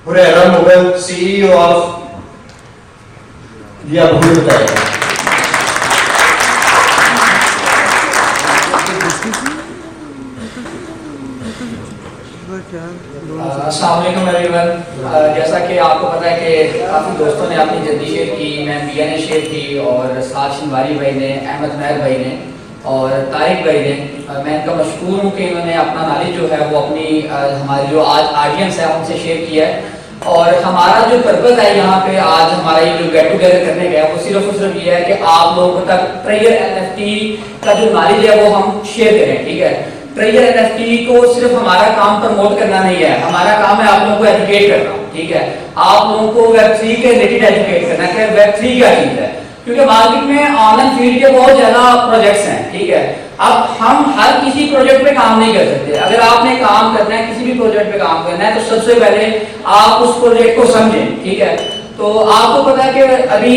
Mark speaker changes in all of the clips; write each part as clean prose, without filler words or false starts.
Speaker 1: Huraira Mughal CEO of दिया भूल बताएगा।
Speaker 2: अस्सलाम वालेकुम एवरीवन। जैसा कि आपको पता है कि काफ़ी दोस्तों ने अपनी जल्दी शेयर की, मैं बिया ने शेयर की और साथ शिनवारी भाई ने, अहमद महर भाई ने और तारिक भाई ने। मैं इनका मशकूर हूँ कि इन्होंने अपना नॉलेज जो है वो अपनी हमारी जो आज ऑडियंस है उनसे शेयर किया है। और हमारा जो पर्पज़ है यहाँ पे आज हमारा ये जो गेट टुगेदर करने गया वो सिर्फ और सिर्फ ये है कि आप लोगों तक ट्रेजर NFT का जो नॉलेज है वो हम शेयर करें। ठीक है, ट्रेजर NFT को सिर्फ हमारा काम प्रमोट करना नहीं है, हमारा काम है आप लोगों को एजुकेट करना। ठीक है, आप लोगों को Web3 के रिलेटेड एजुकेट करना कि Web3 क्या चीज है, क्योंकि मार्केट में ऑनलाइन फील्ड के बहुत ज्यादा प्रोजेक्ट्स हैं। ठीक है, अब हम हर किसी प्रोजेक्ट पे काम नहीं कर सकते। अगर आपने काम करना है, किसी भी प्रोजेक्ट पे काम करना है, तो सबसे पहले आप उस प्रोजेक्ट को समझें। ठीक है, तो आपको पता है कि अभी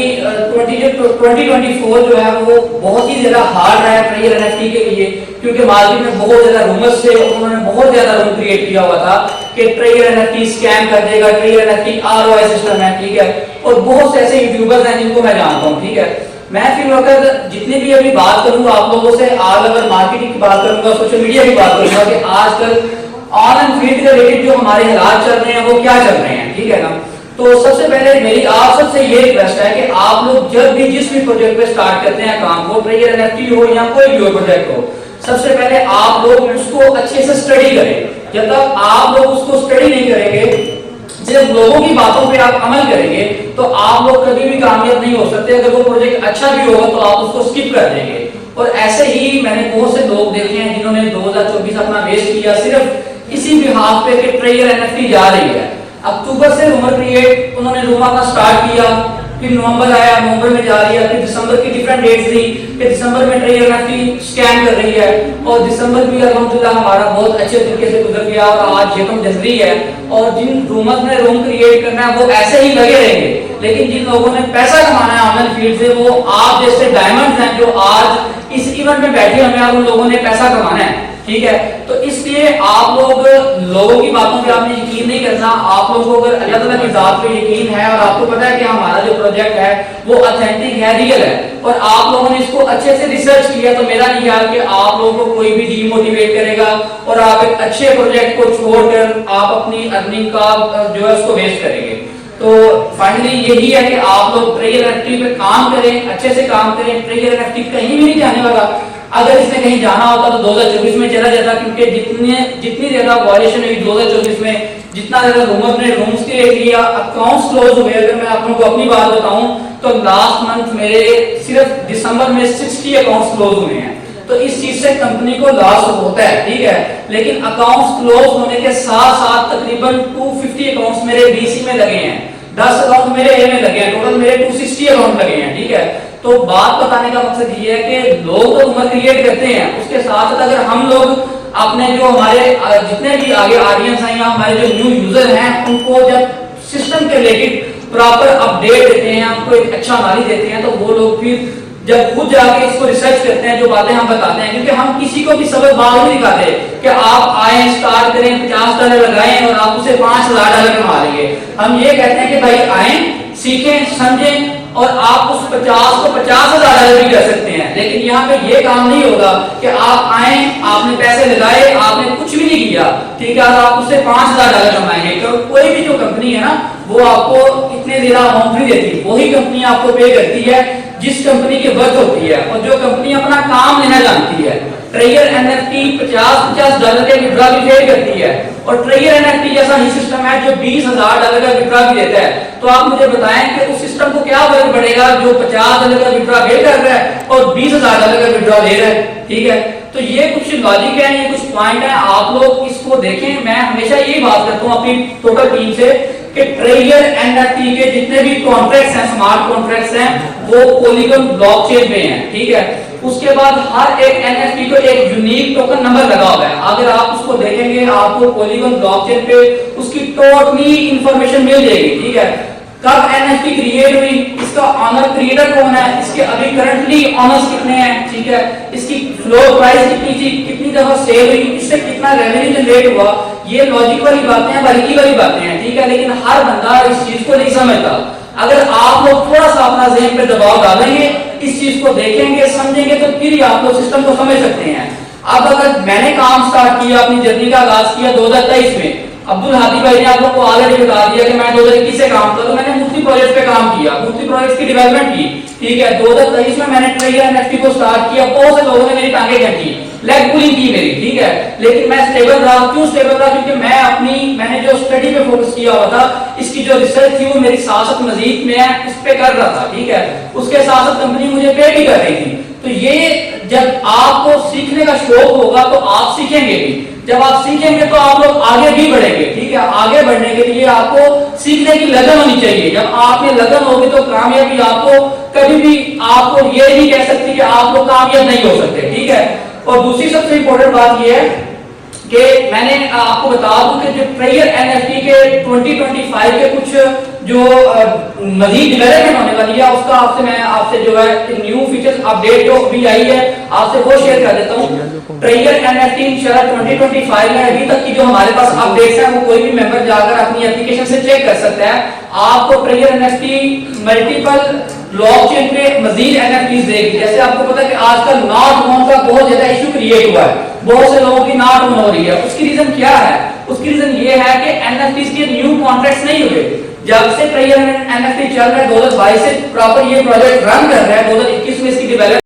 Speaker 2: 2024 जो है वो बहुत ही ज्यादा हार्ड रहा है ट्रेजर NFT के लिए, क्योंकि मार्केट में बहुत ज्यादा रूमर्स से उन्होंने बहुत ज्यादा रूम क्रिएट किया हुआ था कि ट्रेजर NFT स्कैम कर देगा, ट्रेजर NFT ROI सिस्टम है। ठीक है, और बहुत से ऐसे यूट्यूबर्स हैं जिनको मैं जानता हूँ। ठीक है, मैं फिर वक्त जितनी भी अभी बात करूंगा आप लोगों से, ऑल ओवर मार्केटिंग की बात करूंगा, सोशल मीडिया की बात करूंगा कि आजकल ऑनलाइन फील्ड के रिलेटेड जो हमारे हालात चल रहे हैं वो क्या चल रहे हैं। ठीक है ना, तो सबसे पहले मेरी आप सबसे ये रिक्वेस्ट है कि आप लोग जब भी जिस भी प्रोजेक्ट पे स्टार्ट करते हैं काम को, ट्रेजर NFT हो या कोई भी प्रोजेक्ट हो, सबसे पहले आप लोग उसको अच्छे से स्टडी करें। जब तक आप लोग उसको स्टडी नहीं करेंगे, सिर्फ लोगों की बातों पे आप अमल करेंगे, तो आप लोग कभी भी कामयाब नहीं हो सकते। अगर वो प्रोजेक्ट अच्छा भी होगा तो आप उसको स्किप कर देंगे। और ऐसे ही मैंने बहुत से लोग देखे हैं जिन्होंने 2024 अपना वेस्ट किया सिर्फ इसी बिहाफ पे कि ट्रेजर NFT जा रही है। अक्टूबर से रूमर क्रिएट उन्होंने रूमर का स्टार्ट किया, फिर नवंबर आया, नवंबर में जा रही है, फिर दिसंबर की डिफरेंट डेट्स दी कि दिसंबर में ट्रेजर NFT स्कैन कर रही है, और दिसंबर भी अल्हम्दुलिल्लाह हमारा बहुत अच्छे तरीके से गुजर गया और आज यकम जनवरी है। और जिन रूमर्स ने रूम क्रिएट करना है वो ऐसे ही लगे रहेंगे, लेकिन जिन लोगों ने पैसा कमाना है ऑनलाइन फील्ड से, वो आप जैसे डायमंड्स हैं जो आज इस इवेंट में बैठे हुए हैं, उन लोगों ने पैसा कमाना है। ठीक है, तो इसलिए आप लोग लोगों की बातों पे आपने यकीन नहीं करना। आप लोगों को अगर अल्लाह ताला की जात पे यकीन है और आपको पता है कि हमारा जो प्रोजेक्ट है वो ऑथेंटिक है, रियल है, और आप लोगों ने इसको अच्छे से रिसर्च किया, तो मेरा नहीं ख्याल कि आप लोगों को कोई भी डीमोटिवेट करेगा और आप एक अच्छे प्रोजेक्ट को छोड़कर आप अपनी अर्निंग का जो है उसको वेस्ट करेंगे। तो फाइनली यही है कि आप लोग ट्रेजर NFT पे काम करें, अच्छे से काम करें। ट्रेजर NFT कहीं भी नहीं जाने वाला। अगर इसने कहीं जाना होता तो 2024 में चला जाता, क्योंकि जितनी ज्यादा वायलेशन हुई 2024 में, जितना ज्यादा रूमर ने रूम्स क्रिएट किया, अकाउंट्स क्लोज हुए। अगर मैं आप लोगों को अपनी बात बताऊं तो लास्ट मंथ मेरे सिर्फ दिसंबर में 60 अकाउंट्स क्लोज हुए हैं। तो इस चीज से कंपनी को लॉस होता है। ठीक है, लेकिन अकाउंट्स क्लोज होने के साथ साथ तकरीबन 250 अकाउंट्स मेरे BC में लगे हैं, 10 अकाउंट मेरे A में लगे हैं, टोटल मेरे 260 अकाउंट लगे हैं। ठीक है, तो बात बताने का मकसद ये है कि लोग तो उम्र क्रिएट करते हैं, उसके साथ साथ अगर हम लोग अपने जो हमारे जितने भी आगे ऑडियंस हैं या हमारे जो न्यू यूजर हैं, उनको जब सिस्टम के रिलेटेड प्रॉपर अपडेट देते हैं, उनको एक अच्छा नॉलेज देते हैं, तो वो लोग फिर जब खुद जाके इसको रिसर्च करते हैं, जो बातें हम बताते हैं, क्योंकि हम किसी को भी सबक बात नहीं दिखाते कि आप आए स्टार्ट करें, $50 लगाएं और आप उसे $5000 कमा लेंगे। हम ये कहते हैं कि भाई आए, सीखें, समझें, और आप उस 50 को $50,000 भी कर सकते हैं। लेकिन यहाँ पे ये काम नहीं होगा कि आप आए, आपने पैसे लगाए, आपने कुछ भी नहीं किया, ठीक है, और आप उससे $5000 कमाएंगे। तो कोई भी जो कंपनी है ना, वो आपको इतने ज्यादा अमाउंट नहीं देती। वही कंपनी आपको पे करती है जिस कंपनी की वर्थ होती है और जो कंपनी अपना काम लेना जानती है। ट्रेजर NFT $50 के विड्रॉ भी ट्रेड करती है, और ट्रेजर NFT जैसा ही सिस्टम है जो $20,000 का विड्रॉ भी देता है। तो आप मुझे बताएं कि उस सिस्टम को क्या फर्क पड़ेगा जो $50 का विड्रॉ पे कर रहा है और $20,000 का विड्रॉ ले रहा है। ठीक है, तो ये कुछ लॉजिक है, ये कुछ पॉइंट है, आप लोग इसको देखें। मैं हमेशा यही बात करता हूँ अपनी टोटल टीम से कि ट्रेजर NFT के जितने भी कॉन्ट्रैक्ट्स हैं, स्मार्ट कॉन्ट्रैक्ट्स हैं, वो पॉलीगॉन ब्लॉकचेन पे हैं। ठीक है, उसके बाद हर एक NFT को एक यूनिक टोकन नंबर लगा हुआ है। अगर आप उसको देखेंगे, आपको पॉलीगॉन ब्लॉकचेन पे उसकी टोटली इंफॉर्मेशन मिल जाएगी। ठीक है, कब NFT क्रिएट हुई, इसका ऑनर क्रिएटर कौन है, इसके अभी करंटली ऑनर्स कितने हैं, ठीक है, इसकी फ्लोर प्राइस कितनी थी, कितनी दफा सेल हुई, इससे कितना रेवेन्यू जनरेट हुआ, ये लॉजिक वाली बातें हैं, बारीकी वाली बातें हैं, ठीक है, लेकिन हर बंदा इस चीज को नहीं समझता। अगर आप लोग थोड़ा सा अपना ज़हन पे दबाव डालेंगे, इस चीज को देखेंगे, समझेंगे, तो फिर ही आप लोग सिस्टम को समझ सकते हैं। अब अगर मैंने काम स्टार्ट किया, अपनी जर्नी का आगाज किया 2023 में, अब्दुल हादी भाई ने आप लोग को ऑलरेडी बता दिया कि मैं 2021 से काम किया, तो मैंने मुफ्ती प्रोजेक्ट पे काम किया, मुफ्ती प्रोजेक्ट की डेवलपमेंट की, ठीक है। 2023 में मैंने ट्रेजर एनएफटी को स्टार्ट किया, बहुत से लोगों ने मेरी टांगे खींची, लेग पुलिंग की मेरी, ठीक है, लेकिन मैं स्टेबल रहा। क्यों स्टेबल रहा? क्योंकि मैंने जो स्टडी पे फोकस किया हुआ था, इसकी जो रिसर्च थी वो मेरी साथ मजीद में इस पे कर रहा था, ठीक है। उसके साथ कंपनी मुझे पे भी कर रही थी। तो ये जब आपको सीखने का शौक होगा तो आप सीखेंगे भी, जब आप सीखेंगे तो आप लोग आगे भी बढ़ेंगे, ठीक है। आगे बढ़ने के लिए आपको सीखने की लगन होनी चाहिए। जब आप में लगन होगी तो कामयाबी आपको कभी भी, आपको ये नहीं कह सकती कि आप लोग कामयाब नहीं हो सकते, ठीक है। और दूसरी सबसे इंपॉर्टेंट बात ये है कि मैंने आपको बता दूं कि जो ट्रेजर एनएफटी के 2025 के कुछ जो मजीद डेवलपमेंट होने वाली है, उसका मैं आपसे जो है न्यू फीचर्स अपडेट जो अभी आई है आपसे वो शेयर कर देता हूं। ट्रेजर एनएफटी इंशाल्लाह 2025 में अभी तक की जो हमारे पास अपडेट्स हैं वो कोई भी मेंबर जाकर अपनी एप्लीकेशन से चेक कर सकता है। आपको ट्रेजर एनएफटी मल्टीपल ब्लॉकचेन पे मजीद एनएफटीज देगी। जैसे आपको पता है कि आजकल नॉट नोन का बहुत ज्यादा इशू क्रिएट हुआ है, बहुत से लोगों की नॉट नोन हो रही है। उसकी रीजन क्या है? उसकी रीजन ये है कि एनएफटीज के न्यू कॉन्ट्रैक्ट्स नहीं हुए। जब से ट्रेजर एनएफटी चल रहा है 2022 से प्रॉपर ये प्रोजेक्ट रन कर रहा है, 2021 में इसकी डेवलपमेंट